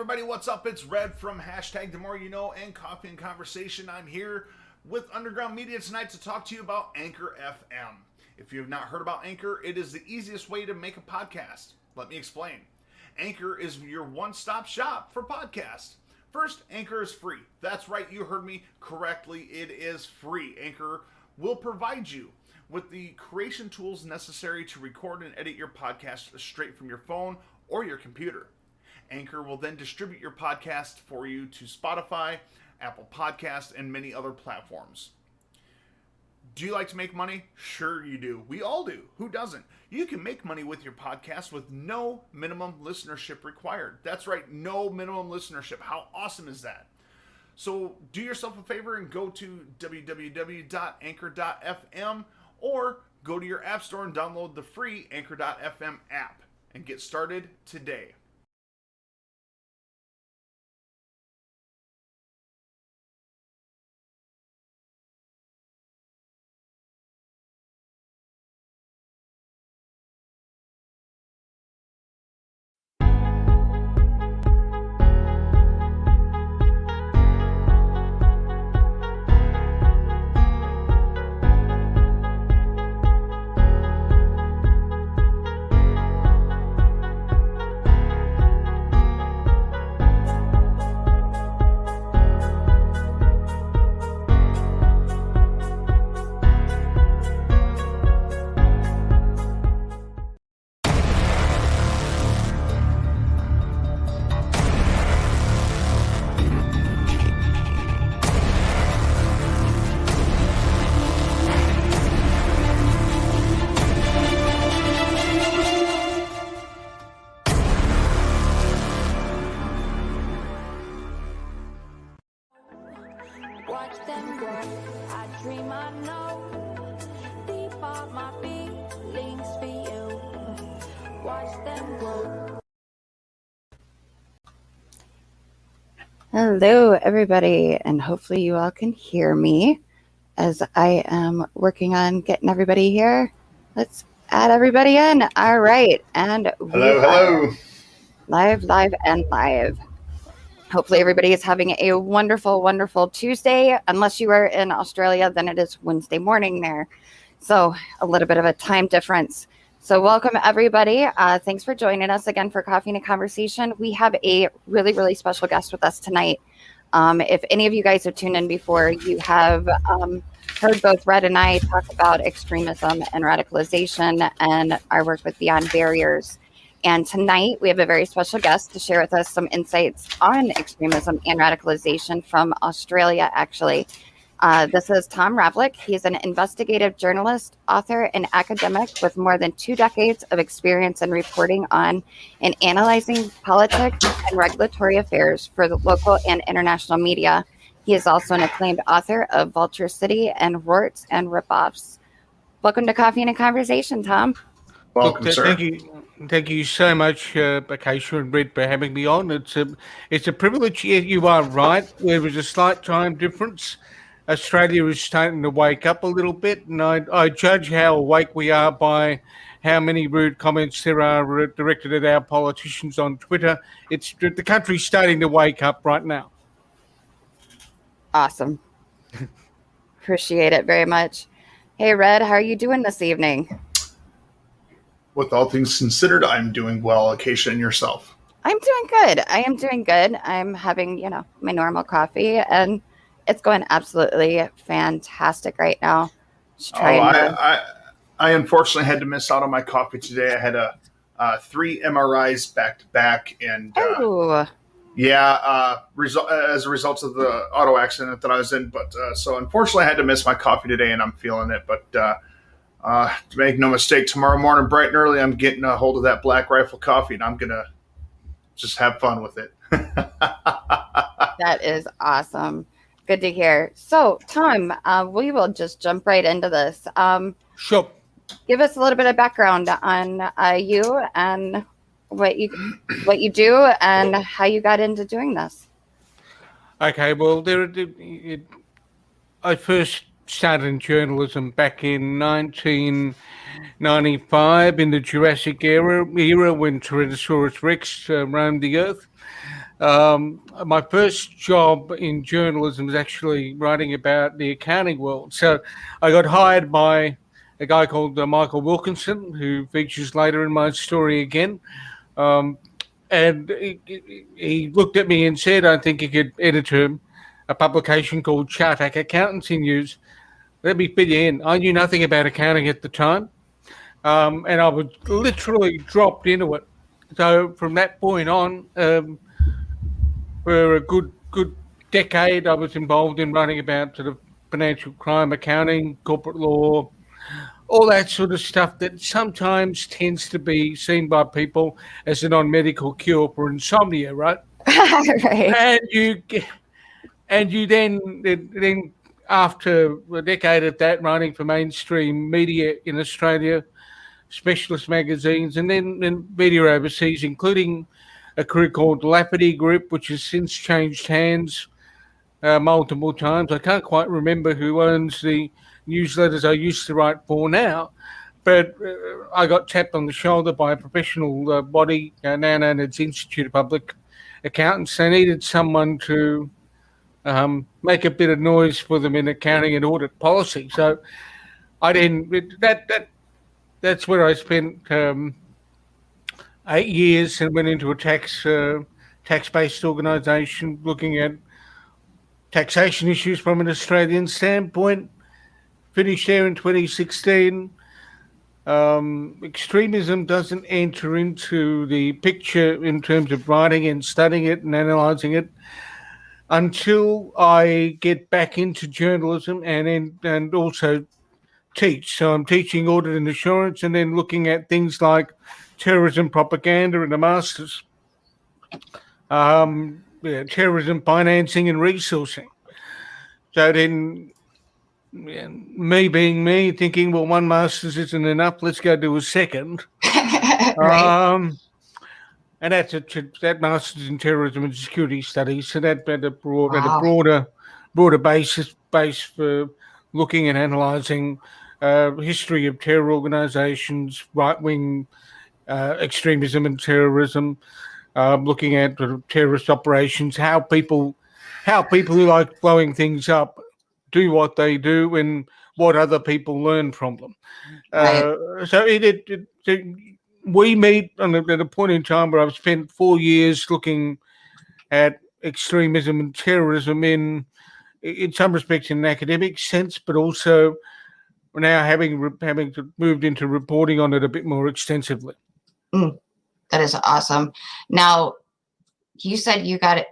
everybody, what's up? It's Red from hashtag The More You Know and Coffee and Conversation. I'm here with Underground Media tonight to talk to you about Anchor FM. If you have not heard about Anchor, it is the easiest way to make a podcast. Let me explain. Anchor is your one-stop shop for podcasts. First, Anchor is free. That's right, you heard me correctly. It is free. Anchor will provide you with the creation tools necessary to record and edit your podcast straight from your phone or your computer. Anchor will then distribute your podcast for you to Spotify, Apple Podcasts, and many other platforms. Do you like to make money? Sure you do. We all do. Who doesn't? You can make money with your podcast with no minimum listenership required. That's right, no minimum listenership. How awesome is that? So do yourself a favor and go to www.anchor.fm or go to your app store and download the free Anchor.fm app and get started today. Hello, everybody, and hopefully you all can hear me as I am working on getting everybody here. Let's add everybody in. All right, and Hello. Live, and live. Hopefully everybody is having a wonderful, wonderful Tuesday. Unless you are in Australia, then it is Wednesday morning there. So a little bit of a time difference. So welcome, everybody. Thanks for joining us again for Coffee and a Conversation. We have a really, really special guest with us tonight. If any of you guys have tuned in before, you have heard both Red and I talk about extremism and radicalization and our work with Beyond Barriers. And tonight we have a very special guest to share with us some insights on extremism and radicalization from Australia, actually. This is Tom Ravlic. He's an investigative journalist, author, and academic with more than 2 decades of experience in reporting on and analyzing politics and regulatory affairs for the local and international media. He is also an acclaimed author of Vulture City and Rorts and Ripoffs. Welcome to Coffee and a Conversation, Tom. Welcome, sir. Thank you so much, Acacia and Red, for having me on. It's a privilege. Yeah, you are right. There was a slight time difference. Australia is starting to wake up a little bit, and I judge how awake we are by how many rude comments there are directed at our politicians on Twitter. It's the country's starting to wake up right now. Awesome. Appreciate it very much. Hey, Red, how are you doing this evening? With all things considered, I'm doing well. Acacia, and yourself? I'm doing good. I'm having, my normal coffee, and it's going absolutely fantastic right now. I unfortunately had to miss out on my coffee today. I had 3 MRIs back to back, and as a result of the auto accident that I was in. But so unfortunately, I had to miss my coffee today, and I'm feeling it. But to make no mistake, tomorrow morning, bright and early, I'm getting a hold of that Black Rifle coffee, and I'm gonna just have fun with it. That is awesome. Good to hear. So, Tom, we will just jump right into this. Sure. Give us a little bit of background on you and what you do and how you got into doing this. Okay. Well, I first started in journalism back in 1995 in the Jurassic era when Tyrannosaurus Rex roamed the earth. My first job in journalism was actually writing about the accounting world. So I got hired by a guy called Michael Wilkinson, who features later in my story again. And he looked at me and said, I think he could edit a publication called Chartac Accountancy News. Let me fill you in. I knew nothing about accounting at the time, and I was literally dropped into it. So from that point on, for a good decade, I was involved in writing about sort of financial crime, accounting, corporate law, all that sort of stuff that sometimes tends to be seen by people as a non-medical cure for insomnia, right? Right. And you then after a decade of that, writing for mainstream media in Australia, specialist magazines, and then media overseas, including a group called Lapity Group, which has since changed hands multiple times. I can't quite remember who owns the newsletters I used to write for now, but I got tapped on the shoulder by a professional body, now known as Institute of Public Accountants. They needed someone to make a bit of noise for them in accounting and audit policy. So I that's where I spent 8 years and went into a tax-based organisation looking at taxation issues from an Australian standpoint. Finished there in 2016. Extremism doesn't enter into the picture in terms of writing and studying it and analysing it until I get back into journalism and also teach. So I'm teaching audit and assurance and then looking at things like terrorism propaganda in a master's, terrorism financing and resourcing. So then me being me, thinking, well, one master's isn't enough, let's go do a second. Right. And that master's in terrorism and security studies. So that had a Wow. broader base for looking and analysing history of terror organisations, right-wing extremism and terrorism, looking at terrorist operations, how people who like blowing things up do what they do and what other people learn from them. Right. So we meet at a point in time where I've spent 4 years looking at extremism and terrorism in some respects in an academic sense, but also now having moved into reporting on it a bit more extensively. That is awesome. Now, you said you got it.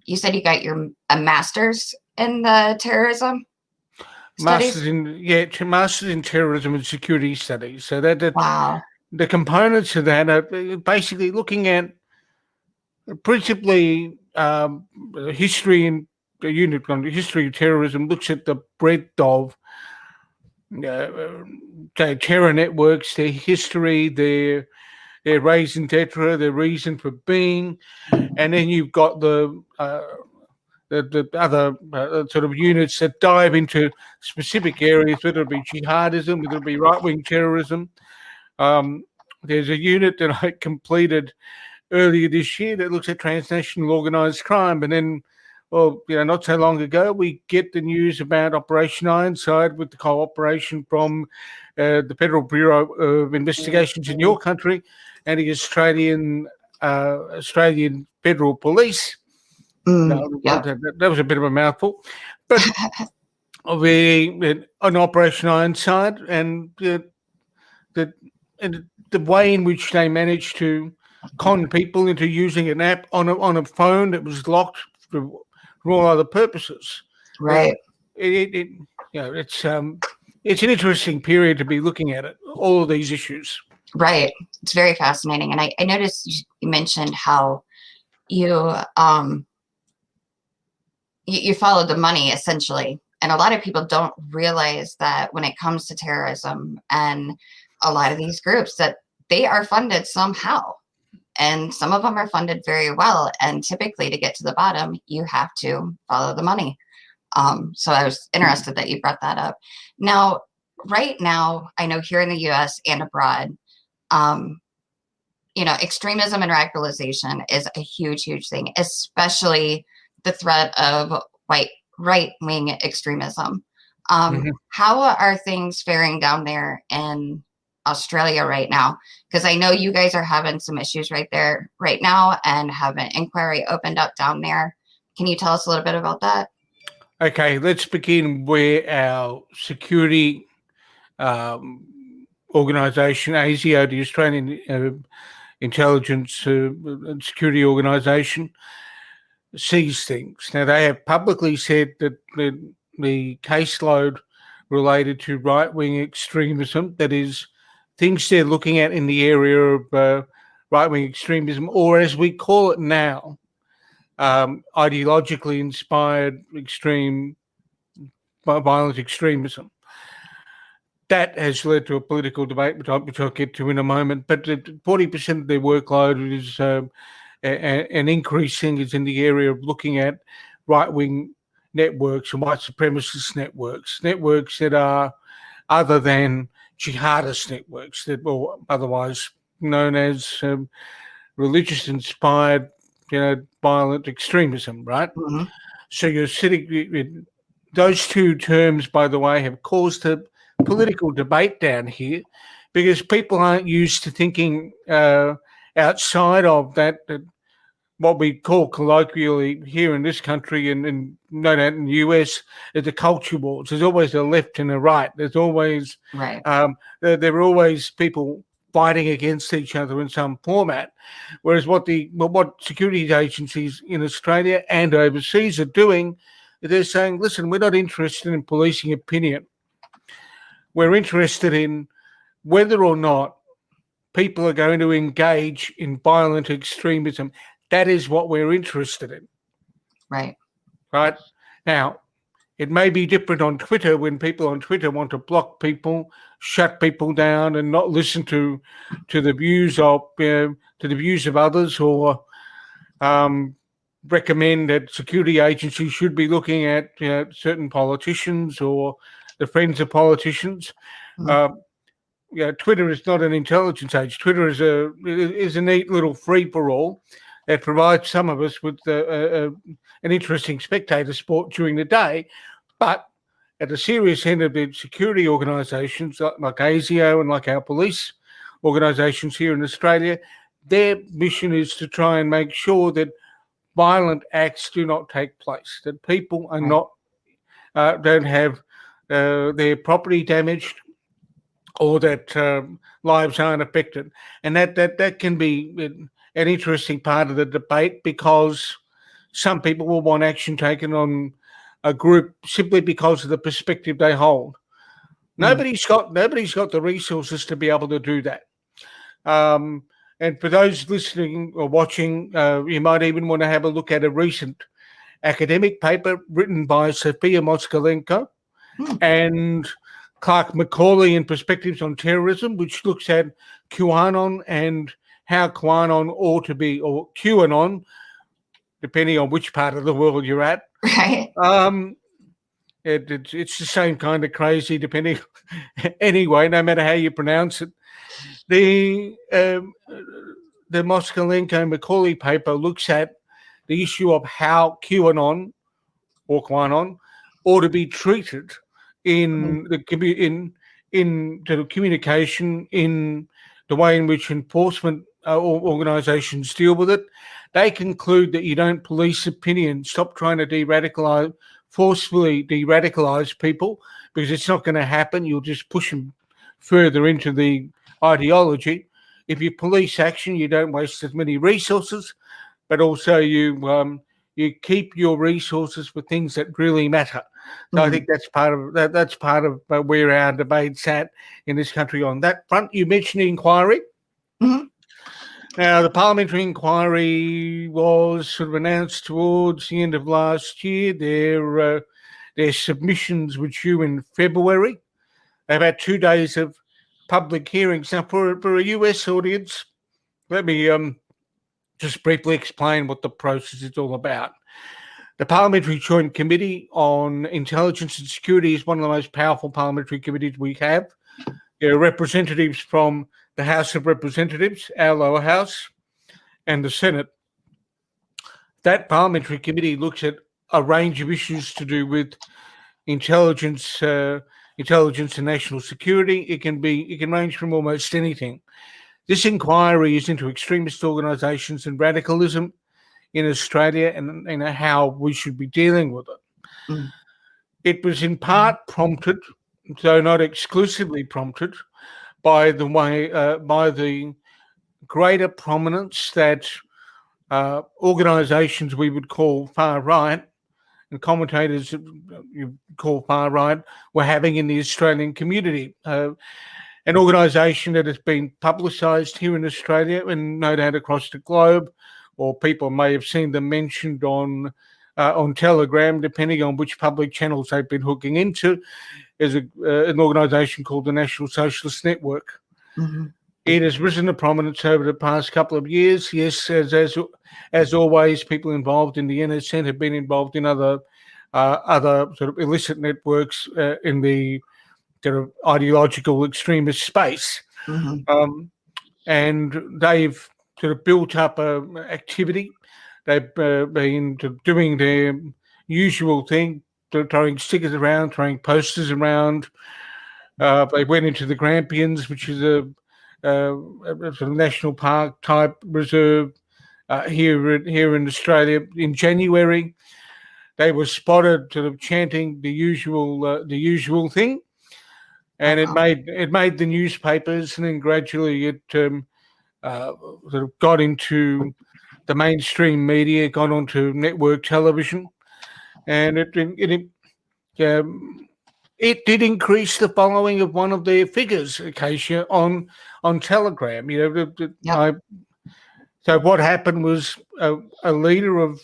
You said you got a master's in the terrorism studies. Masters in terrorism and security studies. So that Wow. the components of that are basically looking at principally history and the unit on the history of terrorism. Looks at the breadth of terror networks, their history, their raison d'etre, their reason for being, and then you've got the other sort of units that dive into specific areas, whether it be jihadism, whether it be right-wing terrorism. There's a unit that I completed earlier this year that looks at transnational organised crime, and then, well, not so long ago, we get the news about Operation Ironside with the cooperation from the Federal Bureau of Investigations in your country and the Australian Federal Police. That was a bit of a mouthful, but on Operation Ironside and the way in which they managed to con people into using an app on a phone that was locked for all other purposes. Right. It's an interesting period to be looking at it, all of these issues. Right. It's very fascinating. And I noticed you mentioned how you follow the money essentially. And a lot of people don't realize that when it comes to terrorism and a lot of these groups that they are funded somehow. And some of them are funded very well. And typically to get to the bottom, you have to follow the money. So I was interested that you brought that up. Now, right now, I know here in the US and abroad, extremism and radicalization is a huge, huge thing, especially the threat of right-wing extremism. How are things faring down there in Australia right now? Because I know you guys are having some issues right there right now and have an inquiry opened up down there. Can you tell us a little bit about that? Okay, let's begin where our security organisation, ASIO, the Australian Intelligence and Security Organisation, sees things. Now, they have publicly said that the caseload related to right-wing extremism, that is, things they're looking at in the area of right-wing extremism, or as we call it now, ideologically inspired violent extremism. That has led to a political debate, which I'll get to in a moment. But 40% of their workload is an increased thing is in the area of looking at right-wing networks and white supremacist networks that are other than jihadist networks, that are otherwise known as religious-inspired, violent extremism, right? Mm-hmm. So you're sitting. Those two terms, by the way, have caused a political debate down here because people aren't used to thinking outside of that what we call colloquially here in this country and no doubt in the US, the culture wars. There's always a left and a right. There's always right. There are always people fighting against each other in some format. Whereas what security agencies in Australia and overseas are doing, they're saying, listen, we're not interested in policing opinion. We're interested in whether or not people are going to engage in violent extremism. That is what we're interested in. Right. Right. Now, it may be different on Twitter when people on Twitter want to block people, shut people down, and not listen to the views of others, or recommend that security agencies should be looking at certain politicians or the friends of politicians. Mm-hmm. Twitter is not an intelligence age. Twitter is a neat little free for all that provides some of us with an interesting spectator sport during the day. But at the serious end of the security organisations like ASIO and like our police organisations here in Australia, their mission is to try and make sure that violent acts do not take place, that people are not don't have their property damaged, or that lives aren't affected. And that can be an interesting part of the debate, because some people will want action taken on a group simply because of the perspective they hold. Nobody's got the resources to be able to do that. And for those listening or watching, you might even want to have a look at a recent academic paper written by Sophia Moskalenko and Clark Macaulay in Perspectives on Terrorism, which looks at QAnon and how QAnon ought to be, or QAnon, depending on which part of the world you're at. Right. It's the same kind of crazy, depending. Anyway, no matter how you pronounce it, the Moskalenko Macaulay paper looks at the issue of how QAnon or QAnon ought to be treated in the communication, in the way in which enforcement organisations deal with it. They conclude that you don't police opinion. Stop trying to forcefully de-radicalise people, because it's not going to happen. You'll just push them further into the ideology. If you police action, you don't waste as many resources, but also you keep your resources for things that really matter. So I think that's part of where our debate's at in this country on that front. You mentioned the inquiry. Mm-hmm. Now, the parliamentary inquiry was sort of announced towards the end of last year. Their submissions were due in February. They've had 2 days of public hearings. Now, for a US audience, let me just briefly explain what the process is all about. The Parliamentary Joint Committee on Intelligence and Security is one of the most powerful parliamentary committees we have. There are representatives from the House of Representatives, our lower house, and the Senate. That parliamentary committee looks at a range of issues to do with intelligence, intelligence and national security. It can range from almost anything. This inquiry is into extremist organisations and radicalism in Australia, and how we should be dealing with it. Mm. It was in part prompted, though not exclusively prompted, by the greater prominence that organisations we would call far right and commentators you call far right were having in the Australian community. An organisation that has been publicised here in Australia and no doubt across the globe, or people may have seen them mentioned on Telegram, depending on which public channels they've been hooking into, is an organisation called the National Socialist Network. Mm-hmm. It has risen to prominence over the past couple of years. Yes, as always, people involved in the NSN have been involved in other sort of illicit networks in the sort of ideological extremist space. Mm-hmm. And they've sort of built up activity. They've been doing their usual thing, throwing stickers around, throwing posters around. They went into the Grampians, which is a sort of national park type reserve here in Australia in January. They were spotted sort of chanting the usual thing, and it made the newspapers, and then gradually it sort of got into the mainstream media, got onto network television, and it did increase the following of one of their figures, Acacia, on Telegram. So what happened was a leader of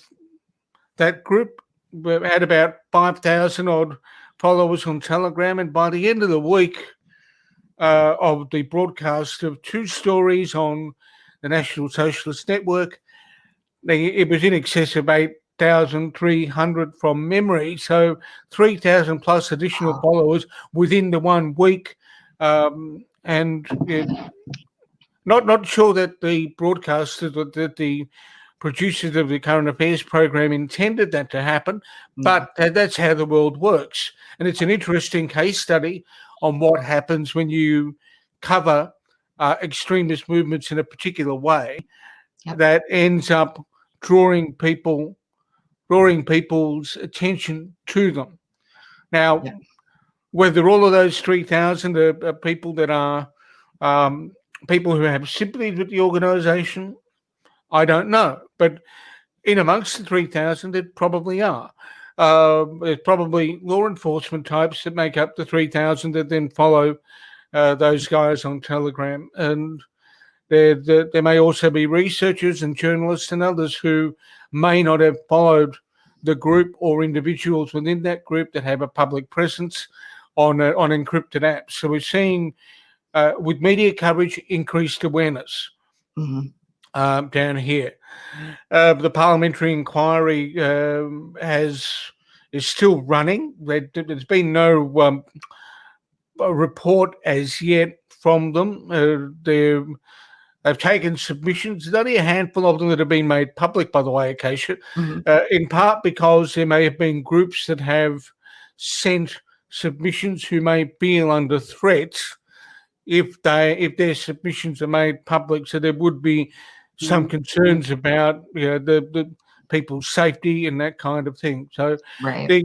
that group had about 5,000 odd followers on Telegram, and by the end of the week of the broadcast of 2 stories on the National Socialist Network, it was in excess of 8,300 from memory, so 3,000 plus additional followers within the 1 week, and not sure that the broadcasters, that the producers of the current affairs program intended that to happen, but that's how the world works. And it's an interesting case study on what happens when you cover extremist movements in a particular way that ends up drawing people's attention to them. Now, whether all of those 3,000 are people that are people who have sympathy with the organisation, I don't know. But in amongst the 3,000, there probably are. There's probably law enforcement types that make up the 3,000 that then follow those guys on Telegram. And there may also be researchers and journalists and others who may not have followed the group or individuals within that group that have a public presence on encrypted apps. So we're seeing, with media coverage, increased awareness down here. The parliamentary inquiry is still running. There's been no report as yet from them. They've taken submissions. There's only a handful of them that have been made public, by the way, Acacia, in part because there may have been groups that have sent submissions who may feel under threat if their submissions are made public. So there would be some concerns about the people's safety and that kind of thing. So the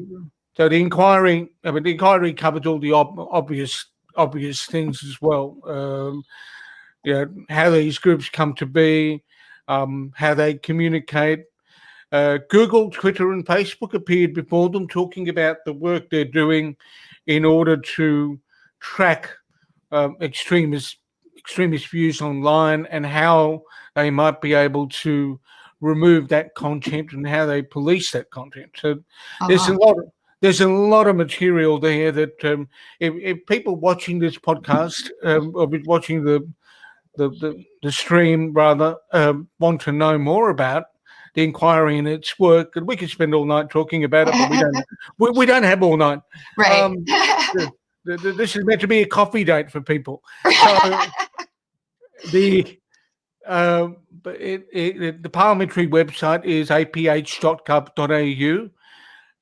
inquiry, the inquiry covered all the obvious things as well. How these groups come to be, how they communicate. Google, Twitter, and Facebook appeared before them talking about the work they're doing in order to track extremist views online and how they might be able to remove that content and how they police that content. So there's a lot of material there that if people watching this podcast or watching the stream rather want to know more about the inquiry and its work, and we could spend all night talking about it, but we don't have all night. Right. This is meant to be a coffee date for people. So, the the parliamentary website is aph.gov.au,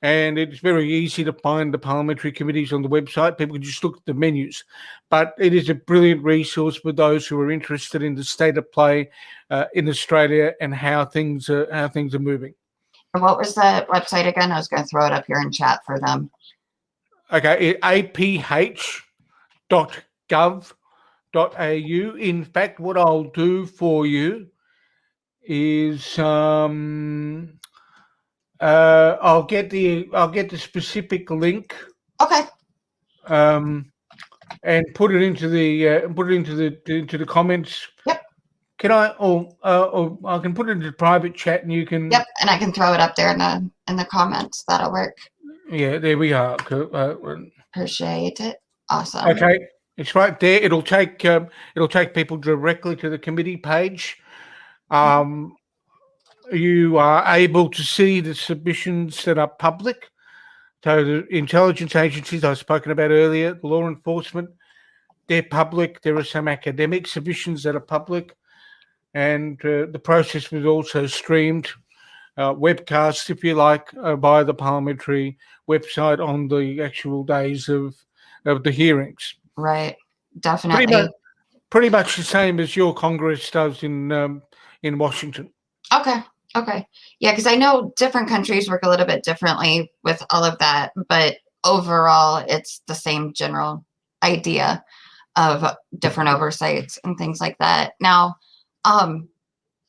and it's very easy to find the parliamentary committees on the website. People can just look at the menus, but it is a brilliant resource for those who are interested in the state of play in Australia and how things are moving. And what was that website again? I was going to throw it up here in chat for them. Okay, aph.gov.au. In fact, what I'll do for you is I'll get the specific link. Okay. And put it into the comments. Yep. Can I? Or I can put it into the private chat, and you can. Yep, and I can throw it up there in the comments. That'll work. Yeah, there we are. Appreciate it. Awesome. Okay, it's right there. It'll take people directly to the committee page. You are able to see the submissions that are public. So the intelligence agencies I've spoken about earlier, law enforcement, they're public. There are some academic submissions that are public. And the process was also streamed, webcast, if you like, by the parliamentary website on the actual days of the hearings. Right, definitely. Pretty much the same as your Congress does in Washington. Okay. Yeah, because I know different countries work a little bit differently with all of that, but overall, it's the same general idea of different oversights and things like that. Now,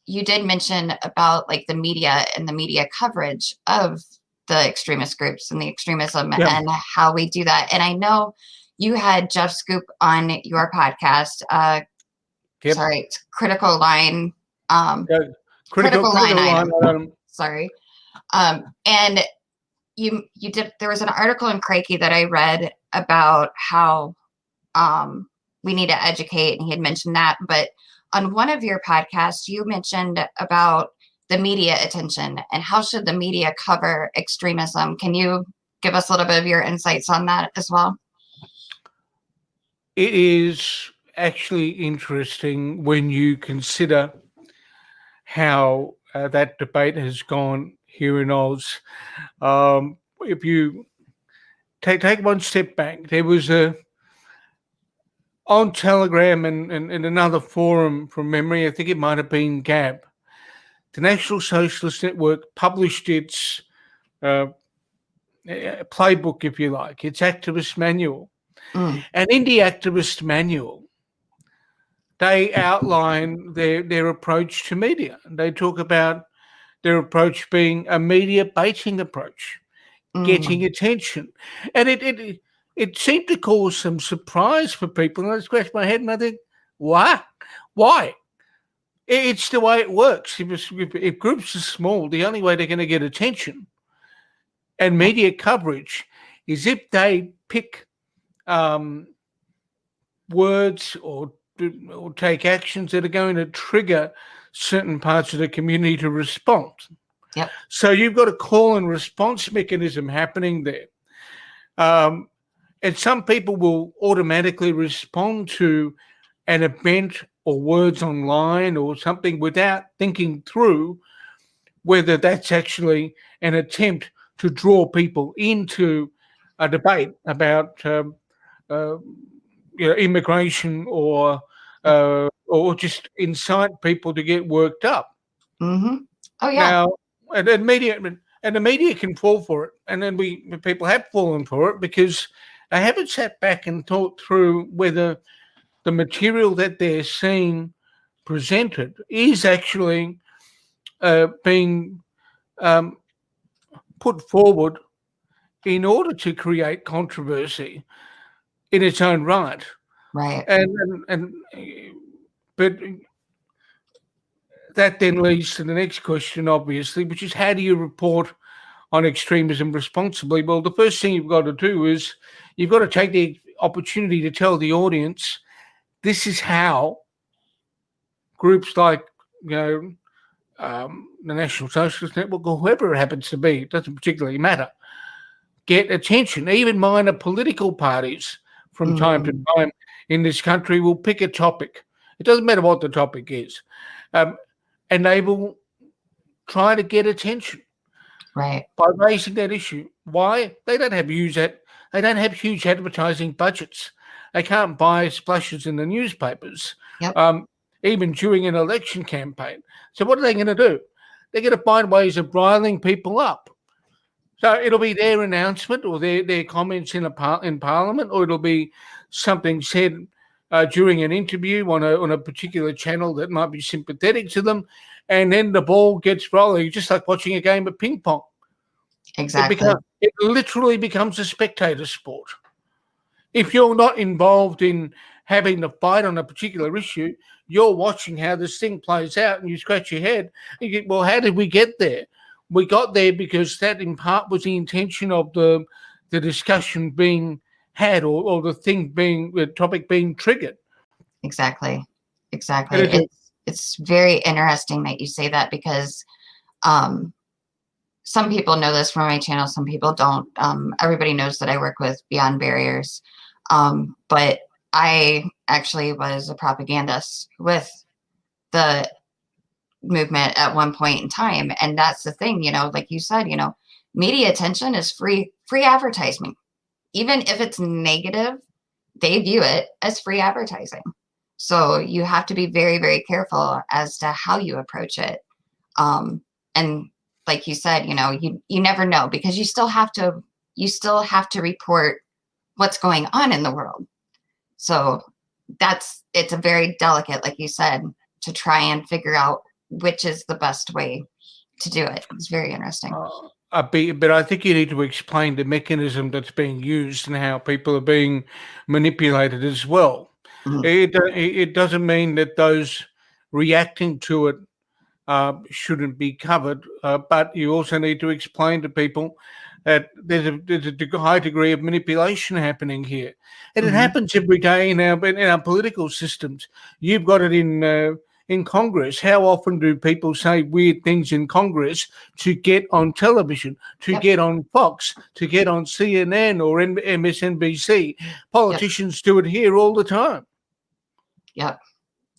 you did mention about like the media and the media coverage of the extremist groups and the extremism and how we do that. And I know you had Jeff Scoop on your podcast. Sorry, it's Critical Line. Critical line item. Sorry. And you did. There was an article in Crikey that I read about how we need to educate, and he had mentioned that. But on one of your podcasts, you mentioned about the media attention and how should the media cover extremism. Can you give us a little bit of your insights on that as well? It is actually interesting when you consider how that debate has gone here in Oz. If you take one step back, there was on Telegram and another forum from memory, I think it might have been Gab, the National Socialist Network published its playbook, if you like, its activist manual. And in the activist manual, they outline their approach to media. They talk about their approach being a media baiting approach, getting attention. And it seemed to cause some surprise for people. And I scratched my head and I think, why? It's the way it works. If groups are small, the only way they're going to get attention and media coverage is if they pick words or take actions that are going to trigger certain parts of the community to respond. Yep. So you've got a call and response mechanism happening there. And some people will automatically respond to an event or words online or something without thinking through whether that's actually an attempt to draw people into a debate about immigration or just incite people to get worked up. Mm-hmm. Oh yeah. Now, and the media can fall for it, and then people have fallen for it because they haven't sat back and thought through whether the material that they're seeing presented is actually being put forward in order to create controversy in its own right. Right. But that then leads to the next question, obviously, which is how do you report on extremism responsibly? Well, the first thing you've got to do is you've got to take the opportunity to tell the audience this is how groups like, the National Socialist Network or whoever it happens to be, it doesn't particularly matter, get attention. Even minor political parties from time to time in this country will pick a topic It doesn't matter what the topic is. And they will try to get attention Right. by raising that issue. Why? They don't have huge advertising budgets. They can't buy splashes in the newspapers, even during an election campaign. So what are they going to do? They're going to find ways of riling people up. So it'll be their announcement or their comments in Parliament, or it'll be something said during an interview on a particular channel that might be sympathetic to them, and then the ball gets rolling, just like watching a game of ping pong. Exactly. It literally becomes a spectator sport. If you're not involved in having the fight on a particular issue, you're watching how this thing plays out, and you scratch your head. And you get, well, how did we get there? We got there because that, in part, was the intention of the discussion being had, or the topic being triggered. Exactly. It's very interesting that you say that, because some people know this from my channel, some people don't. Everybody knows that I work with Beyond Barriers, but I actually was a propagandist with the movement at one point in time. And that's the thing, like you said, media attention is free advertising. Even if it's negative, they view it as free advertising. So you have to be very, very careful as to how you approach it. And like you said, you never know, because you still have to report what's going on in the world. So it's a very delicate, like you said, to try and figure out which is the best way to do it. It's very interesting. But I think you need to explain the mechanism that's being used and how people are being manipulated as well. Mm-hmm. It doesn't mean that those reacting to it shouldn't be covered, but you also need to explain to people that there's a high degree of manipulation happening here, and it happens every day in our political systems. You've got it in Congress. How often do people say weird things in Congress to get on television, to get on Fox, to get on CNN or MSNBC? Politicians do it here all the time. Yep,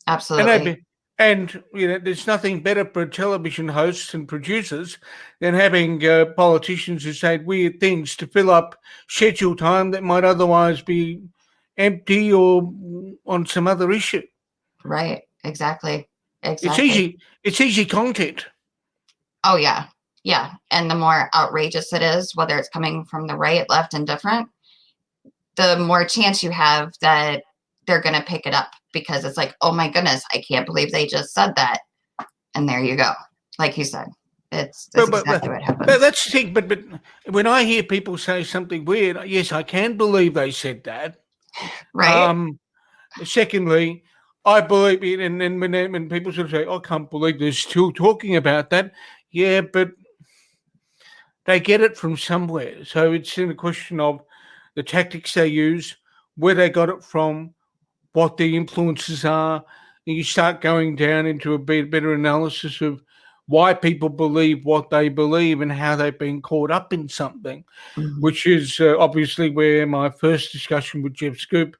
absolutely. And there's nothing better for television hosts and producers than having politicians who say weird things to fill up scheduled time that might otherwise be empty or on some other issue. Right. Exactly. It's easy content. Oh, yeah. Yeah. And the more outrageous it is, whether it's coming from the right, left, and different, the more chance you have that they're going to pick it up, because it's like, oh my goodness, I can't believe they just said that. And there you go. Like you said, that's exactly what happens. That's the thing. But when I hear people say something weird, yes, I can believe they said that. Right. Secondly, I believe it. And then when people sort of say, I can't believe they're still talking about that. Yeah, but they get it from somewhere. So it's in a question of the tactics they use, where they got it from, what the influences are, and you start going down into a better analysis of why people believe what they believe and how they've been caught up in something, which is obviously where my first discussion with Jeff Scoop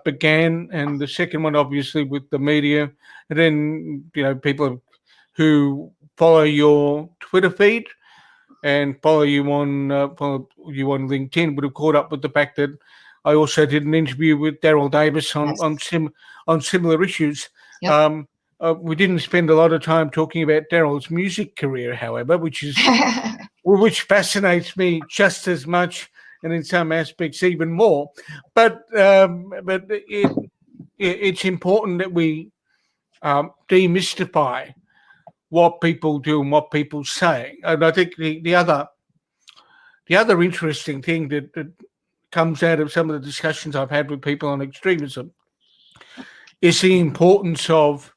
began, and the second one obviously with the media. And then, people who follow your Twitter feed and follow you on LinkedIn would have caught up with the fact that I also did an interview with Daryl Davis on similar issues. Yep. We didn't spend a lot of time talking about Daryl's music career, however, which fascinates me just as much, and in some aspects even more. But it's important that we demystify what people do and what people say. And I think the other interesting thing that comes out of some of the discussions I've had with people on extremism is the importance of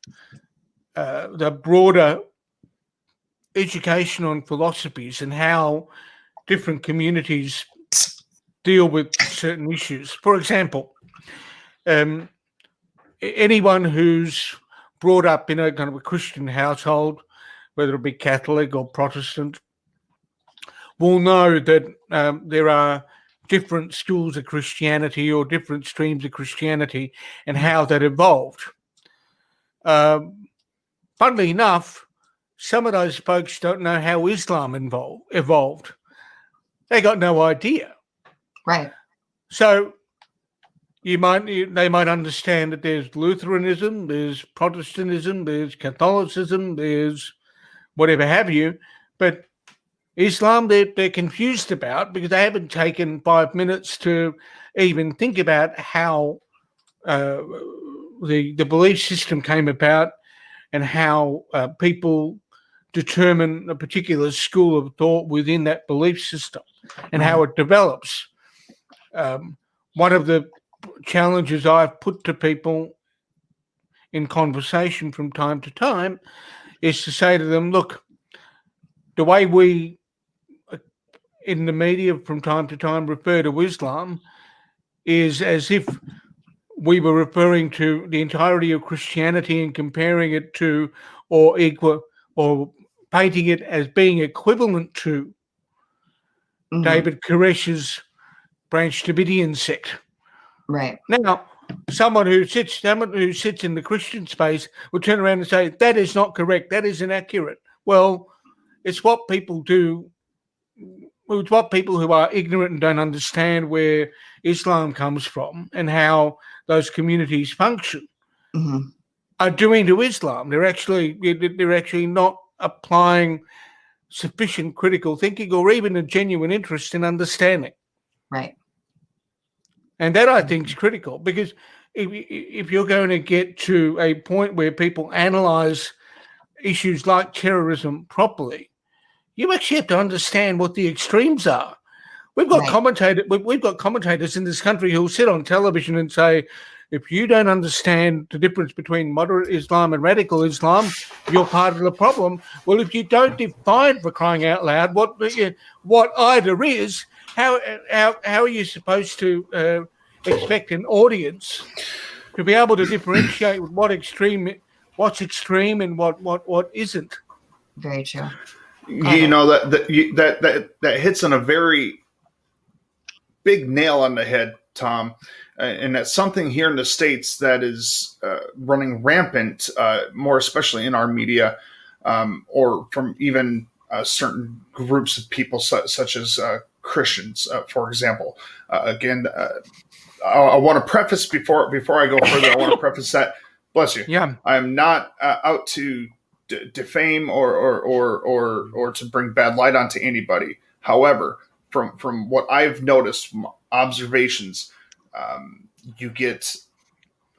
the broader education on philosophies and how different communities deal with certain issues. For example, anyone who's brought up in a kind of a Christian household, whether it be Catholic or Protestant, will know that there are different schools of Christianity or different streams of Christianity and how that evolved. funnily enough, some of those folks don't know how Islam evolved. They got no idea. Right. So they might understand that there's Lutheranism, there's Protestantism, there's Catholicism, there's whatever have you, but Islam they're confused about because they haven't taken 5 minutes to even think about how the belief system came about and how people determine a particular school of thought within that belief system and how it develops. One of the challenges I've put to people in conversation from time to time is to say to them, look, the way we in the media from time to time refer to Islam is as if we were referring to the entirety of Christianity and comparing it to or equal or painting it as being equivalent to David Koresh's Branch Davidian sect. Right. Now, someone who sits in the Christian space will turn around and say, that is not correct, that is inaccurate. Well, it's what people do. It's what people who are ignorant and don't understand where Islam comes from and how those communities function are doing to Islam. They're actually not applying sufficient critical thinking or even a genuine interest in understanding. Right. And that I think is critical because if you're going to get to a point where people analyze issues like terrorism properly, you actually have to understand what the extremes are. We've got commentators in this country who will sit on television and say, if you don't understand the difference between moderate Islam and radical Islam, you're part of the problem. Well, if you don't define, for crying out loud, what either is, how are you supposed to expect an audience to be able to differentiate what's extreme and what isn't? Very true. You know that hits on a very big nail on the head, Tom, and that's something here in the States that is running rampant, more especially in our media, or from even certain groups of people, such as Christians, for example. Again, I want to preface before I go further. I want to preface that. Bless you. Yeah, I am not out to defame or to bring bad light onto anybody. However, from what I've noticed, from observations, you get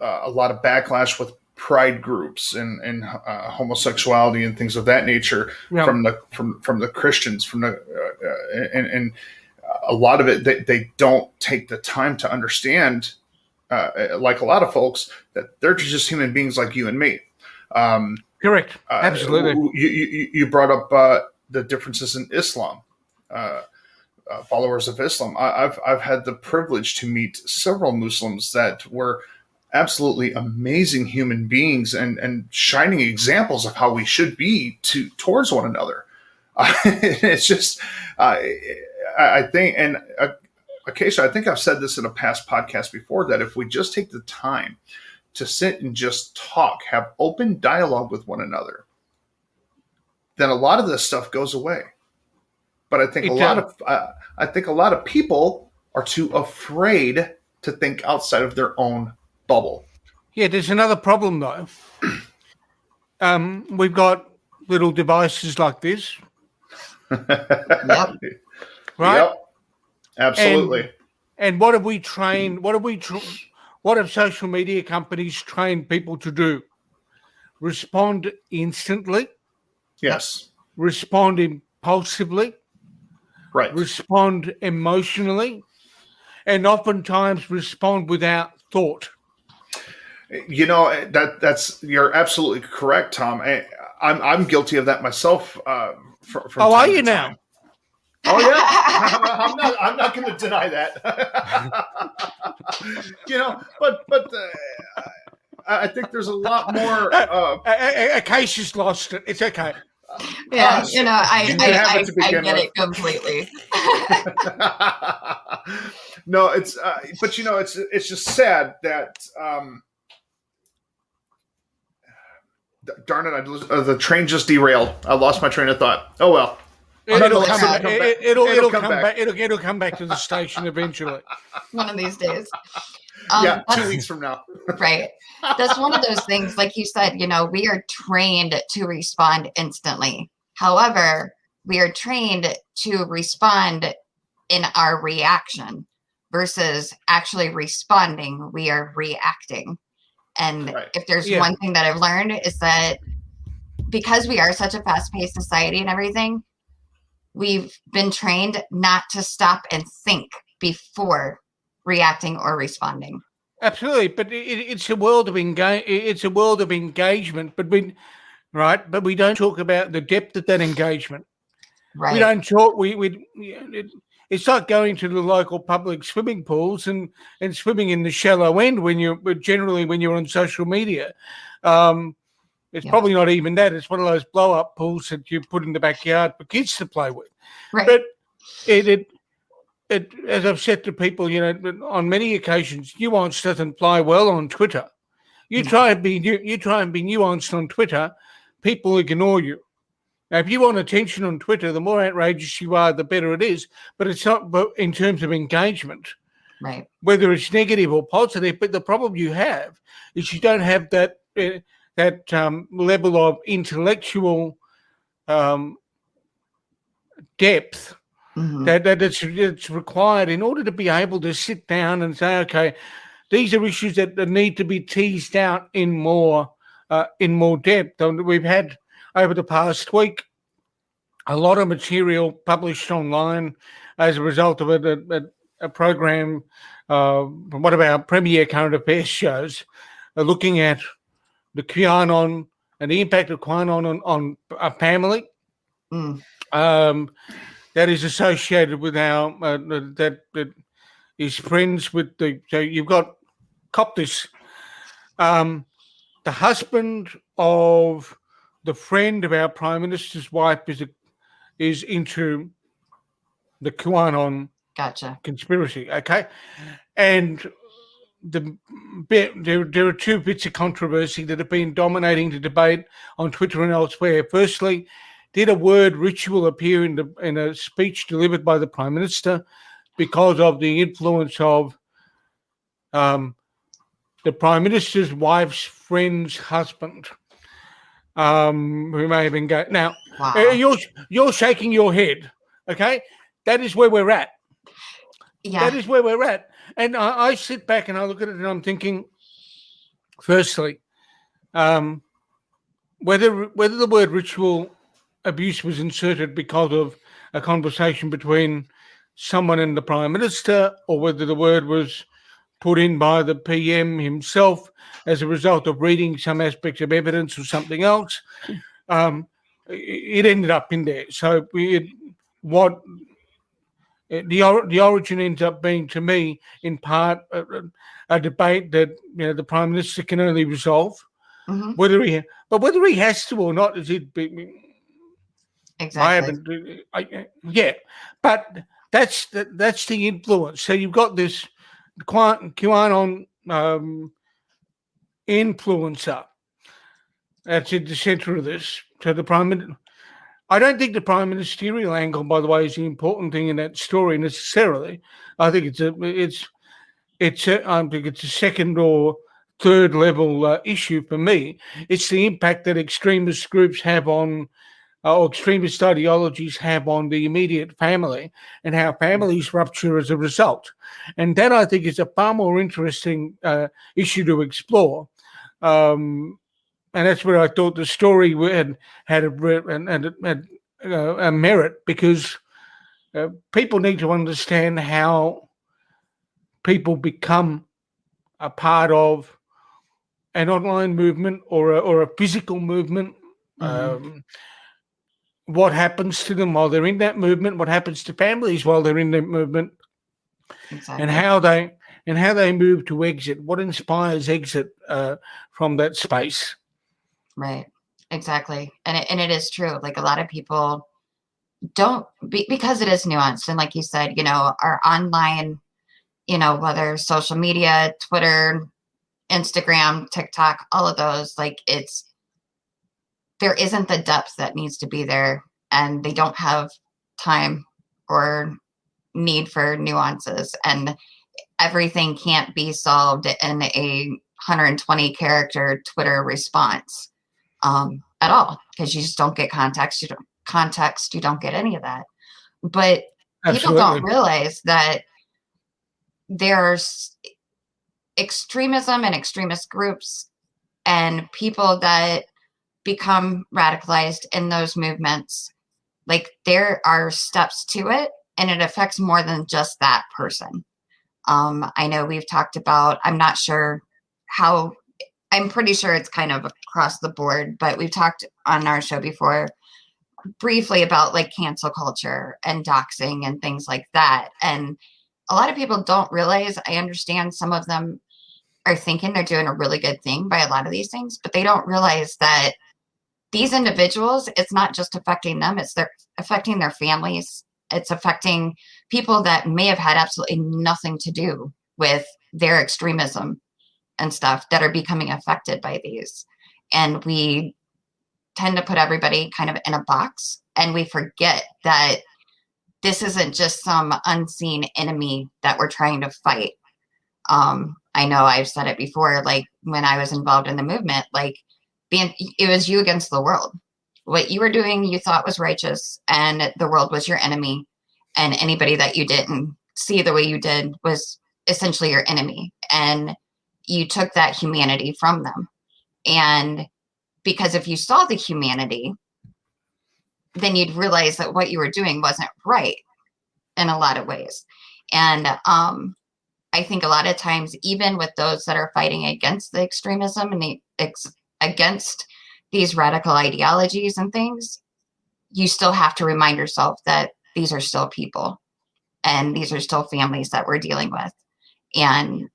a lot of backlash with pride groups and homosexuality and things of that nature from the Christians, and a lot of it they don't take the time to understand, like a lot of folks, that they're just human beings like you and me. Correct. Absolutely. You brought up the differences in Islam. Followers of Islam. I've had the privilege to meet several Muslims that were absolutely amazing human beings and shining examples of how we should be towards one another. It's just, I think, and Acacia, I think I've said this in a past podcast before, that if we just take the time to sit and just talk, have open dialogue with one another, then a lot of this stuff goes away. But I think a lot of people are too afraid to think outside of their own bubble. Yeah, there's another problem though. We've got little devices like this. Yep. Right? Yep. Absolutely. And what have we trained? What have social media companies trained people to do? Respond instantly. Yes. Respond impulsively. Right. Respond emotionally. And oftentimes respond without thought. You know, that's you're absolutely correct, Tom. I'm guilty of that myself. From are you now? Oh yeah, I'm not going to deny that. You know, but I think there's a lot more. Acacia's lost it. It's okay. Yeah, I get it completely. No, it's but it's just sad that Darn it! The train just derailed. I lost my train of thought. Oh well. It'll Nonetheless, come back. It'll come back. It'll come back to the station eventually. One of these days. Yeah, 2 weeks from now. Right. That's one of those things, like you said, we are trained to respond instantly. However, we are trained to respond in our reaction versus actually responding. We are reacting. And if there's one thing that I've learned is that because we are such a fast-paced society and everything, we've been trained not to stop and think before reacting or responding. Absolutely, but it's a world of engagement. But we don't talk about the depth of that engagement. Right. We don't talk. It's like going to the local public swimming pools and swimming in the shallow end when you're on social media. It's probably not even that. It's one of those blow-up pools that you put in the backyard for kids to play with. Right. But it as I've said to people, on many occasions, nuance doesn't fly well on Twitter. You try and be nuanced on Twitter, people ignore you. Now, if you want attention on Twitter, the more outrageous you are, the better it is. But it's not in terms of engagement, right? Whether it's negative or positive. But the problem you have is you don't have that level of intellectual depth that it's required in order to be able to sit down and say, okay, these are issues that need to be teased out in more depth. We've had over the past week a lot of material published online as a result of a program from one of our premier current affairs shows looking at the QAnon and the impact of QAnon on a family that is associated with our that is friends with the. So you've got Coptus, the husband of the friend of our Prime Minister's wife is into the QAnon conspiracy. Okay, and there are two bits of controversy that have been dominating the debate on Twitter and elsewhere. Firstly, did a word ritual appear in a speech delivered by the Prime Minister because of the influence of the Prime Minister's wife's friend's husband, who may have been gay? Now, you're shaking your head, okay? That is where we're at. Yeah. That is where we're at. And I sit back and I look at it and I'm thinking, firstly, whether the word ritual abuse was inserted because of a conversation between someone and the Prime Minister, or whether the word was put in by the PM himself as a result of reading some aspects of evidence or something else, it ended up in there. So the origin ends up being, to me, in part a debate that the Prime Minister can only resolve. Whether he has to or not, is it? Exactly. But that's the influence. So you've got this QAnon influencer that's at the centre of this. So I don't think the Prime Ministerial angle, by the way, is the important thing in that story necessarily. I think it's a second or third level issue for me. It's the impact that extremist groups have on, or extremist ideologies have on the immediate family, and how families rupture as a result. And that, I think, is a far more interesting issue to explore. And that's where I thought the story had a merit, because people need to understand how people become a part of an online movement or a physical movement. What happens to them while they're in that movement? What happens to families while they're in that movement? Exactly. And how they move to exit. What inspires exit from that space? Right. Exactly. And it is true. Like, a lot of people don't, because it is nuanced. And like you said, our online, whether social media, Twitter, Instagram, TikTok, all of those, like, it's there isn't the depth that needs to be there, and they don't have time or need for nuances, and everything can't be solved in a 120 character Twitter response at all, because you just don't get context. You don't get any of that. But people don't realize that there's extremism and extremist groups and people that become radicalized in those movements. Like, there are steps to it, and it affects more than just that person. I know we've talked about, I'm not sure how, I'm pretty sure it's kind of across the board, but we've talked on our show before briefly about like cancel culture and doxing and things like that. And a lot of people don't realize, I understand some of them are thinking they're doing a really good thing by a lot of these things, but they don't realize that these individuals, it's not just affecting them, it's affecting their families. It's affecting people that may have had absolutely nothing to do with their extremism and stuff that are becoming affected by these. And we tend to put everybody kind of in a box, and we forget that this isn't just some unseen enemy that we're trying to fight. I know I've said it before, like when I was involved in the movement, like it was you against the world. What you were doing, you thought was righteous, and the world was your enemy. And anybody that you didn't see the way you did was essentially your enemy. And you took that humanity from them. And because if you saw the humanity, then you'd realize that what you were doing wasn't right in a lot of ways. And I think a lot of times, even with those that are fighting against the extremism and against these radical ideologies and things, you still have to remind yourself that these are still people and these are still families that we're dealing with. And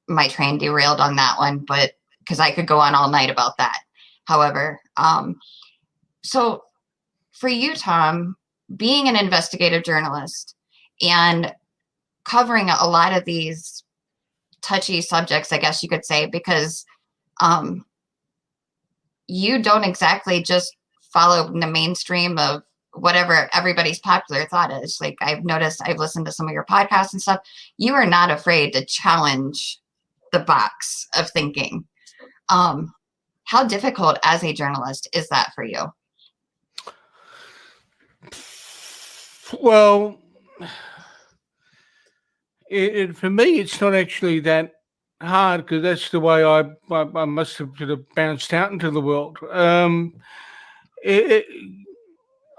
my train derailed on that one, but because I could go on all night about that. However, so for you, Tom, being an investigative journalist and covering a lot of these touchy subjects, I guess you could say, because you don't exactly just follow the mainstream of whatever everybody's popular thought is. Like, I've noticed, I've listened to some of your podcasts and stuff. You are not afraid to challenge the box of thinking. How difficult as a journalist is that for you? Well, for me, it's not actually that hard, because that's the way I must have sort of bounced out into the world.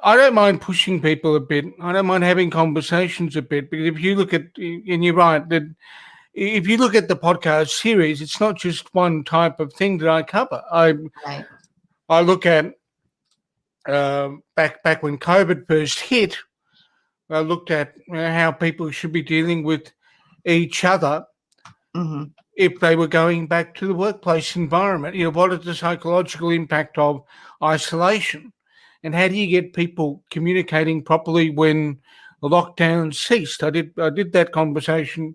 I don't mind pushing people a bit. I don't mind having conversations a bit, because if you look at, and you're right, that if you look at the podcast series, it's not just one type of thing that I cover. I look at back when COVID first hit. I looked at how people should be dealing with each other if they were going back to the workplace environment. You know, what is the psychological impact of isolation, and how do you get people communicating properly when the lockdown ceased? I did that conversation.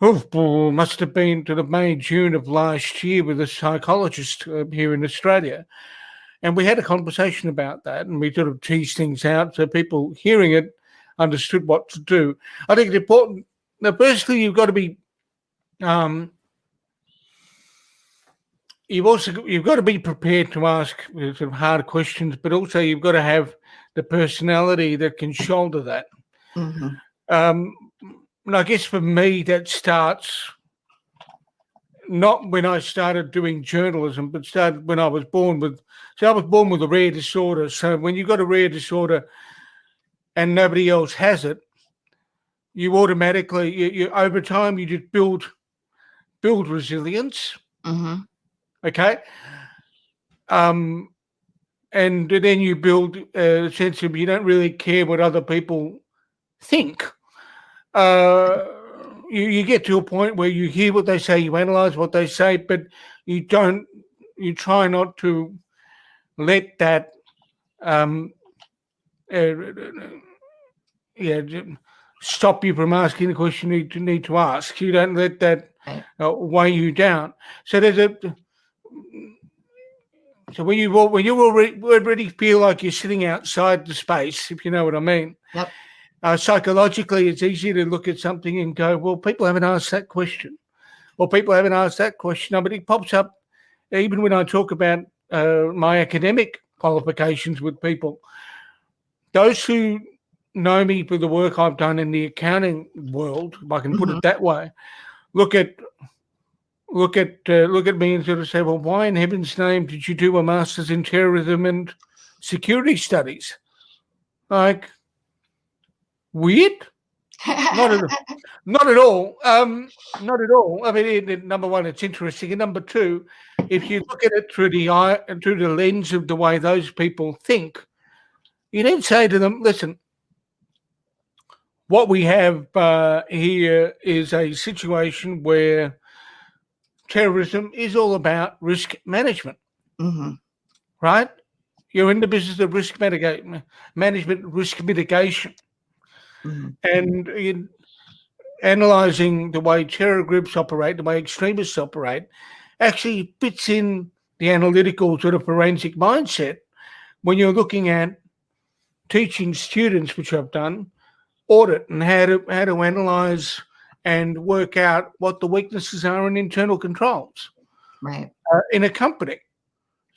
Must have been to the May, June of last year with a psychologist here in Australia. And we had a conversation about that, and we sort of teased things out so people hearing it understood what to do. I think it's important. Now, firstly, you've got to be, you've got to be prepared to ask sort of hard questions, but also you've got to have the personality that can shoulder that. And I guess for me, that starts not when I started doing journalism, but started when I was born with. So I was born with a rare disorder. So when you've got a rare disorder and nobody else has it, you automatically, you over time, you just build resilience. Okay. And then you build a sense of you don't really care what other people think. You get to a point where you hear what they say, you analyze what they say, but you try not to let that stop you from asking the question you need to ask. You don't let that weigh you down. So there's So when you already feel like you're sitting outside the space, if you know what I mean. Yep. Psychologically, it's easy to look at something and go, well, people haven't asked that question, or people haven't asked that question. I mean, it pops up even when I talk about my academic qualifications with people. Those who know me for the work I've done in the accounting world, if I can put it that way, look at me and sort of say, well, why in heaven's name did you do a master's in terrorism and security studies? Like, weird? Not at all. Not at all. I mean, number one, it's interesting, and number two, if you look at it through the lens of the way those people think, you then say to them, listen, what we have here is a situation where terrorism is all about risk management, right? You're in the business of risk management, risk mitigation. And in analysing the way terror groups operate, the way extremists operate, actually fits in the analytical sort of forensic mindset when you're looking at teaching students, which I've done, audit and how to analyse and work out what the weaknesses are in internal controls, right, in a company.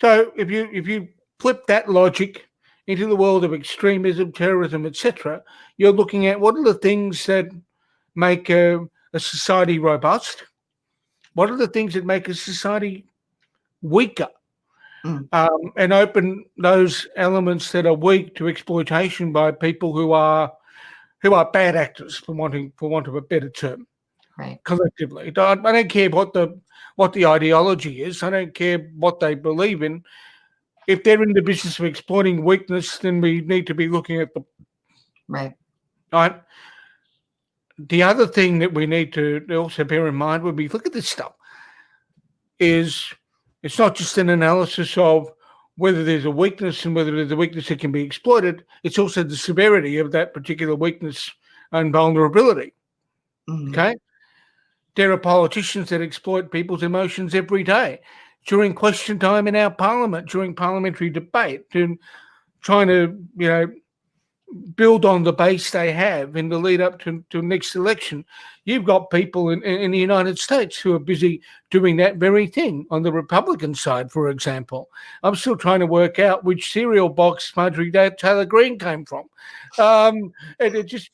So if you flip that logic into the world of extremism, terrorism, etc., you're looking at what are the things that make a society robust, what are the things that make a society weaker, and open those elements that are weak to exploitation by people who are bad actors, for want of a better term, right, collectively. I don't care what the ideology is. I don't care what they believe in. If they're in the business of exploiting weakness, then we need to be looking at them. right. Right. The other thing that we need to also bear in mind when we look at this stuff is it's not just an analysis of whether there's a weakness and whether there's a weakness that can be exploited. It's also the severity of that particular weakness and vulnerability. Okay? There are politicians that exploit people's emotions every day during question time in our parliament, during parliamentary debate, trying to, build on the base they have in the lead up to next election. You've got people in the United States who are busy doing that very thing on the Republican side, for example. I'm still trying to work out which cereal box Marjorie Taylor Greene came from. And it just,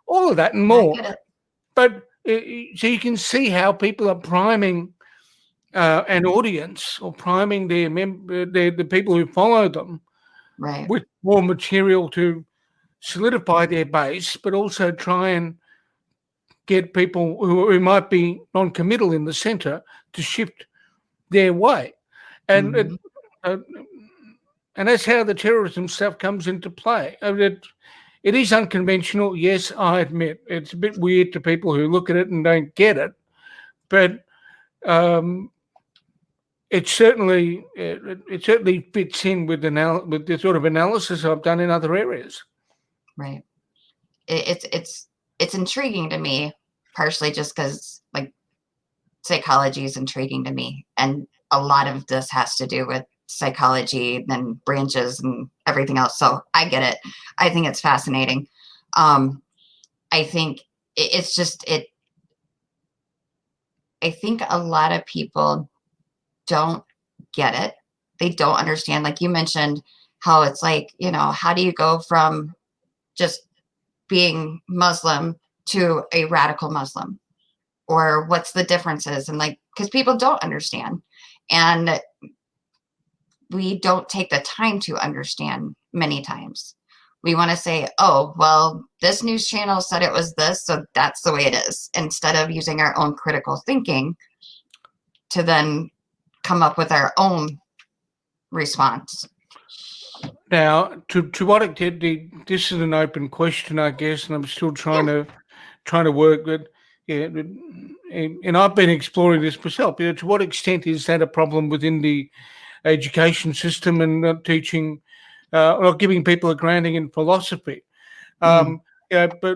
all of that and more. But so you can see how people are priming an audience or priming the people who follow them, right, with more material to solidify their base, but also try and get people who might be non-committal in the centre to shift their way. And and that's how the terrorism stuff comes into play. It is unconventional, yes, I admit. It's a bit weird to people who look at it and don't get it, but it certainly fits in with the sort of analysis I've done in other areas. Right. It's intriguing to me, partially just because like psychology is intriguing to me, and a lot of this has to do with psychology and branches and everything else. So I get it. I think it's fascinating. I think it's just it. I think a lot of people don't get it. They don't understand. Like you mentioned, how it's like, how do you go from just being Muslim to a radical Muslim, or what's the differences? And like, because people don't understand, and we don't take the time to understand many times. We want to say, oh, well, this news channel said it was this, so that's the way it is, instead of using our own critical thinking to then come up with our own response. Now, to what extent, this is an open question, I guess, and I'm still trying to work with. Yeah, and I've been exploring this myself. To what extent is that a problem within the education system and not teaching, not giving people a grounding in philosophy? But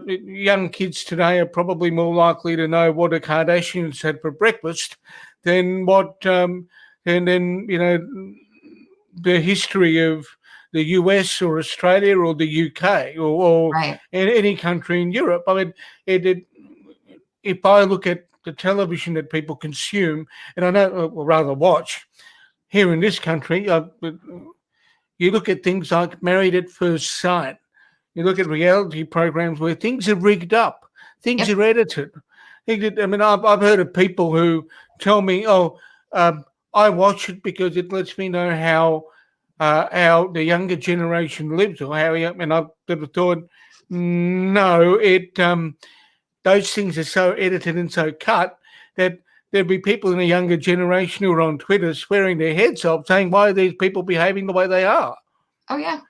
young kids today are probably more likely to know what a Kardashians had for breakfast than what and then the history of the US or Australia or the UK or Right. any country in Europe. I mean, if I look at the television that people consume, and I know, or rather watch, here in this country, you look at things like Married at First Sight. You look at reality programs where things are rigged up, things are edited. I mean, I've heard of people who tell me, I watch it because it lets me know how the younger generation lives, or and I've sort of thought, no, those things are so edited and so cut that there'd be people in the younger generation who are on Twitter swearing their heads off, saying, why are these people behaving the way they are? Oh, yeah.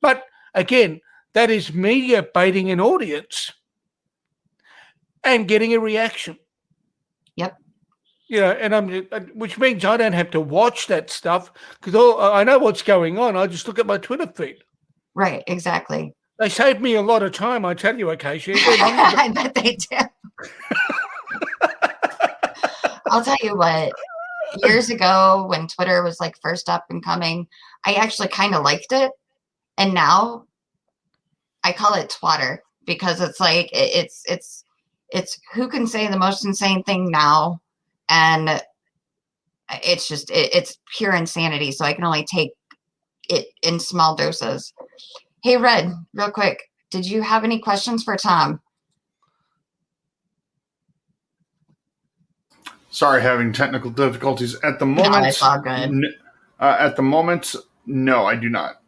But again, that is media baiting an audience and getting a reaction. Yep. And which means I don't have to watch that stuff because I know what's going on. I just look at my Twitter feed. Right, exactly. They saved me a lot of time, I tell you, Acacia. I bet they do. I'll tell you what, years ago when Twitter was like first up and coming, I actually kind of liked it. And now I call it twatter because it's like, it's who can say the most insane thing now. And it's just, it's pure insanity. So I can only take it in small doses. Hey, Red, real quick, did you have any questions for Tom? Sorry, having technical difficulties at the moment. No, it's all good. At the moment, no, I do not.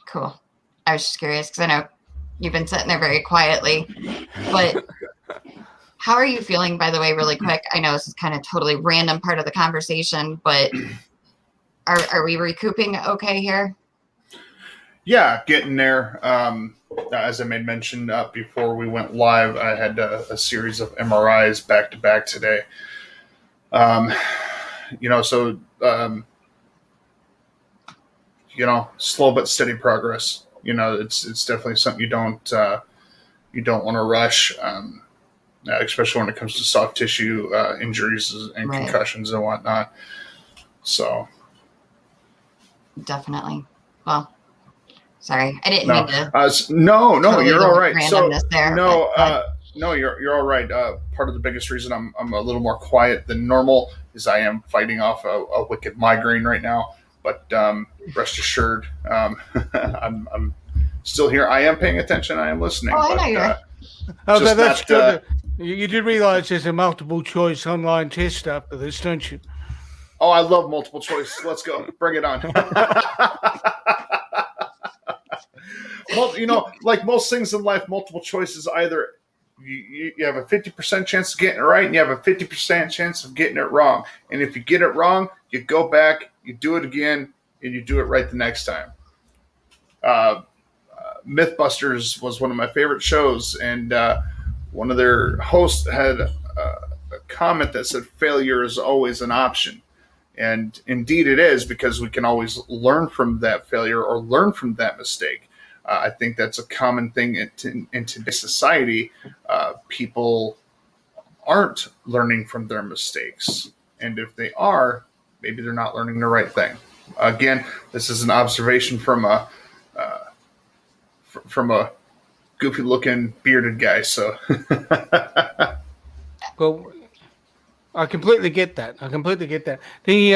Cool. I was just curious because I know you've been sitting there very quietly. But how are you feeling, by the way, really quick? I know this is kind of totally random part of the conversation, but are we recouping okay here? Yeah, getting there. As I made mention before we went live, I had a series of MRIs back to back today. Slow but steady progress. It's definitely something you don't want to rush, especially when it comes to soft tissue injuries and concussions and whatnot. So, definitly. Well, sorry, I didn't mean to. No, you're all right. So there, no, you're all right. Part of the biggest reason I'm a little more quiet than normal is I am fighting off a wicked migraine right now. But rest assured, I'm still here. I am paying attention. I am listening. Oh, I know you're. That's good. You do realize there's a multiple choice online test after this, don't you? Oh, I love multiple choice. Let's go. Bring it on. Well, like most things in life, multiple choice is either you have a 50% chance of getting it right and you have a 50% chance of getting it wrong. And if you get it wrong, you go back, you do it again, and you do it right the next time. Mythbusters was one of my favorite shows, and one of their hosts had a comment that said failure is always an option. And indeed it is, because we can always learn from that failure or learn from that mistake. I think that's a common thing in today's society. People aren't learning from their mistakes. And if they are, maybe they're not learning the right thing. Again, this is an observation from a goofy-looking bearded guy. So, well, I completely get that. The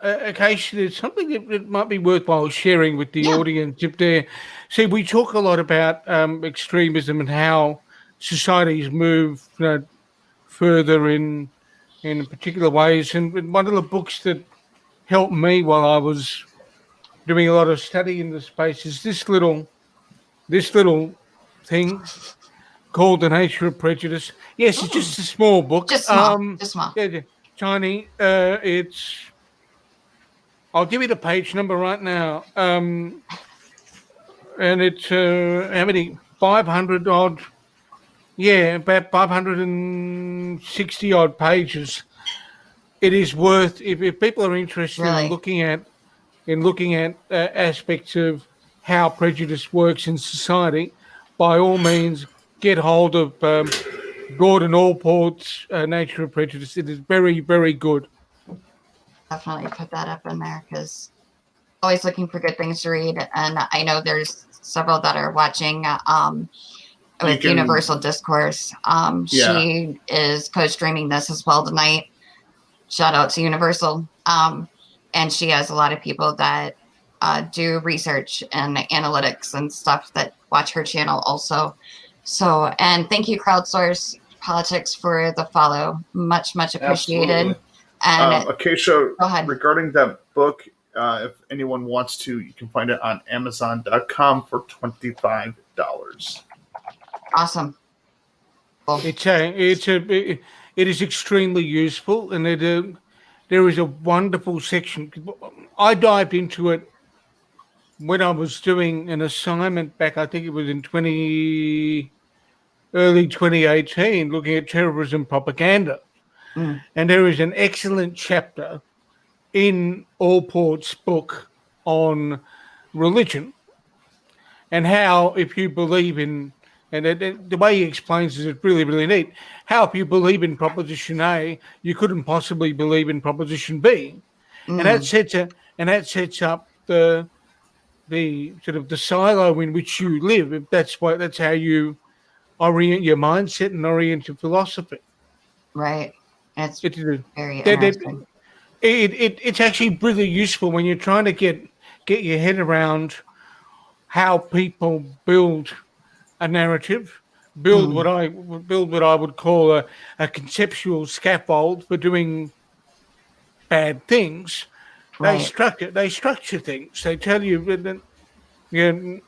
occasion is something that might be worthwhile sharing with the audience. We talk a lot about extremism and how societies move further in particular ways. And one of the books that helped me while I was doing a lot of study in the space is this little thing called The Nature of Prejudice. Yes, it's just a small book. Just small. Yeah, tiny. I'll give you the page number right now. And it's how many? 500 odd. Yeah, about 560 odd pages. It is worth, if people are interested in looking at aspects of how prejudice works in society, by all means, get hold of Gordon Allport's Nature of Prejudice. It is very, very good. Definitely put that up in there because always looking for good things to read. And I know there's several that are watching with Universal Discourse. She is co-streaming this as well tonight. Shout out to Universal. And she has a lot of people that do research and analytics and stuff that watch her channel also. So, and thank you, Crowdsource Politics, for the follow. Much appreciated. Absolutely. And Acacia, go ahead. regarding that book, if anyone wants to, you can find it on Amazon.com for $25. Awesome. Cool. It is extremely useful, and there is a wonderful section. I dived into it when I was doing an assignment back, I think it was in early 2018, looking at terrorism propaganda. And there is an excellent chapter in Allport's book on religion and how, if you believe in, and the way he explains it is really, really neat, how if you believe in Proposition A, you couldn't possibly believe in Proposition B. And that sets up the sort of the silo in which you live. If that's how you orient your mindset and orient your philosophy. Right. It's very interesting. It's actually really useful when you're trying to get your head around how people build a narrative, build what I would call a conceptual scaffold for doing bad things. Right. They structure things. They tell you that,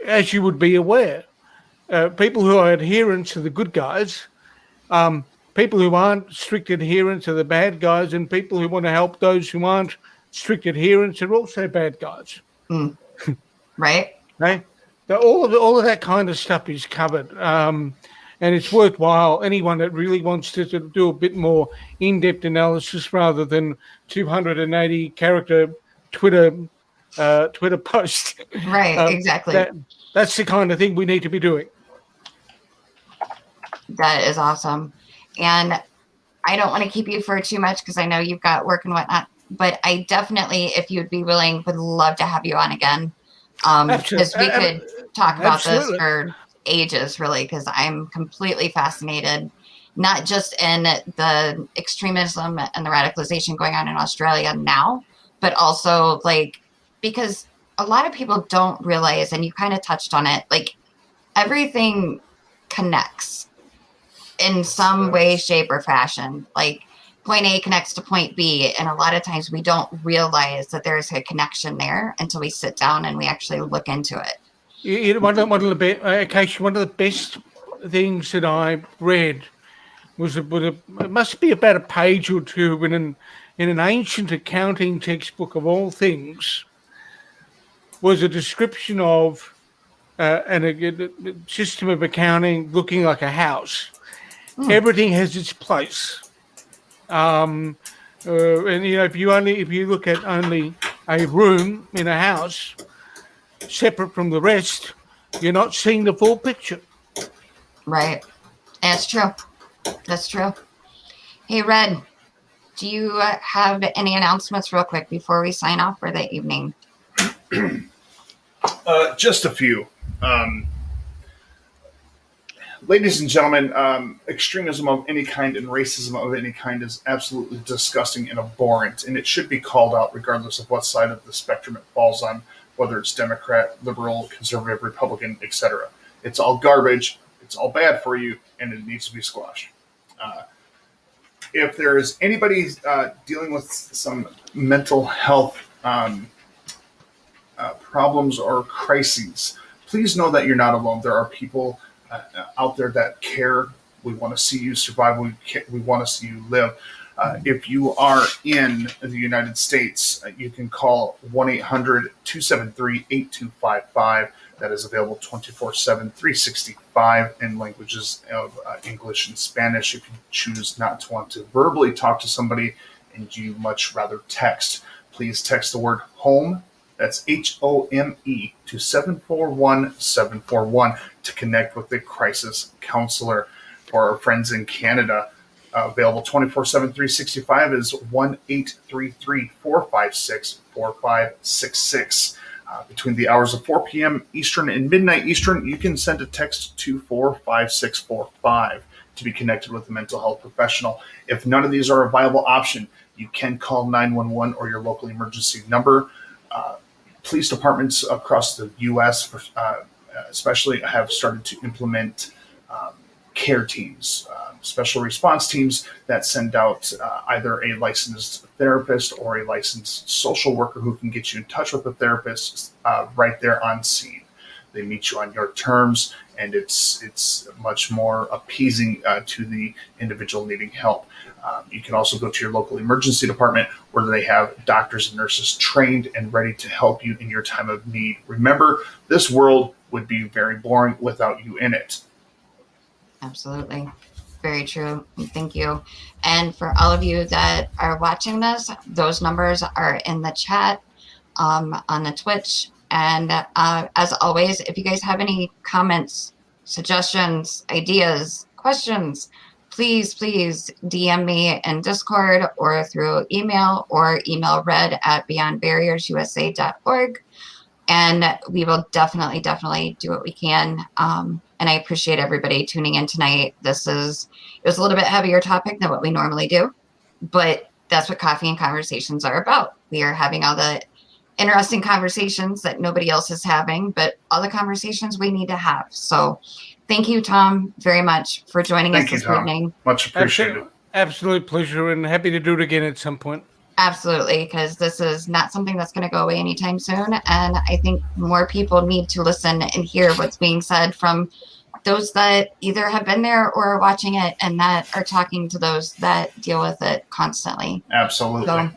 as you would be aware, people who are adherents are the good guys. People who aren't strict adherents are the bad guys, and people who want to help those who aren't strict adherents are also bad guys. Right. Right. So all of that kind of stuff is covered, and it's worthwhile. Anyone that really wants to do a bit more in-depth analysis rather than 280 character Twitter post. Right. Exactly. That's the kind of thing we need to be doing. That is awesome. And I don't want to keep you for too much because I know you've got work and whatnot, but I definitely, if you'd be willing, would love to have you on again. Because we could talk about this for ages, really, because I'm completely fascinated, not just in the extremism and the radicalization going on in Australia now, but also because a lot of people don't realize, and you kind of touched on it, everything connects in some way, shape, or fashion. Point A connects to point B, and a lot of times we don't realize that there's a connection there until we sit down and we actually look into it. One of the best things that I read was it must be about a page or two in an ancient accounting textbook of all things, was a description of a system of accounting looking like a house. Everything has its place. And if you look at only a room in a house separate from the rest, you're not seeing the full picture. Right. That's true. That's true. Hey, Red, do you have any announcements real quick before we sign off for the evening? Just a few. Ladies and gentlemen, extremism of any kind and racism of any kind is absolutely disgusting and abhorrent, and it should be called out regardless of what side of the spectrum it falls on, whether it's Democrat, liberal, conservative, Republican, etc. It's all garbage, it's all bad for you, and it needs to be squashed. If there is anybody dealing with some mental health problems or crises, please know that you're not alone. There are people out there that care. We want to see you survive. We want to see you live. If you are in the United States, you can call 1-800-273-8255. That is available 24/7, 365 in languages of English and Spanish. If you choose not to want to verbally talk to somebody and you much rather text, please text the word HOME. That's HOME to 741-741 to connect with the crisis counselor. For our friends in Canada, Available 24/7, 365 is 1-833-456-4566. Between the hours of 4 p.m. Eastern and midnight Eastern, you can send a text to 45645 to be connected with a mental health professional. If none of these are a viable option, you can call 911 or your local emergency number. Police departments across the U.S. Especially have started to implement care teams, special response teams that send out either a licensed therapist or a licensed social worker who can get you in touch with the therapist right there on scene. They meet you on your terms, and it's much more appeasing to the individual needing help. You can also go to your local emergency department where they have doctors and nurses trained and ready to help you in your time of need. Remember, this world would be very boring without you in it. Absolutely. Very true. Thank you. And for all of you that are watching this, those numbers are in the chat on the Twitch. And as always, if you guys have any comments, suggestions, ideas, questions, please DM me in Discord or through email or email red@beyondbarriersusa.org. And we will definitely do what we can. And I appreciate everybody tuning in tonight. It was a little bit heavier topic than what we normally do, but that's what Coffee and Conversations are about. We are having all the interesting conversations that nobody else is having, but all the conversations we need to have. So thank you, Tom, very much for joining us this evening. Much appreciated. Absolute pleasure, and happy to do it again at some point. Absolutely, because this is not something that's going to go away anytime soon. And I think more people need to listen and hear what's being said from those that either have been there or are watching it and that are talking to those that deal with it constantly. Absolutely. So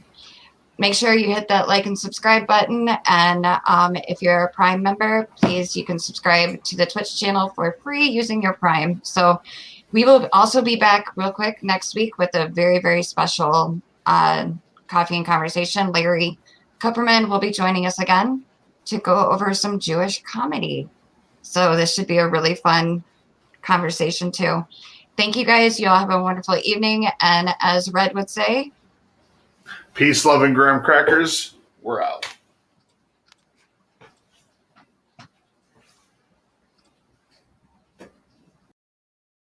make sure you hit that like and subscribe button. And if you're a Prime member, please, you can subscribe to the Twitch channel for free using your Prime. So we will also be back real quick next week with a very, very special Coffee and Conversation. Larry Kupperman will be joining us again to go over some Jewish comedy. So this should be a really fun conversation too. Thank you guys. You all have a wonderful evening. And as Red would say, peace, love, and graham crackers. We're out.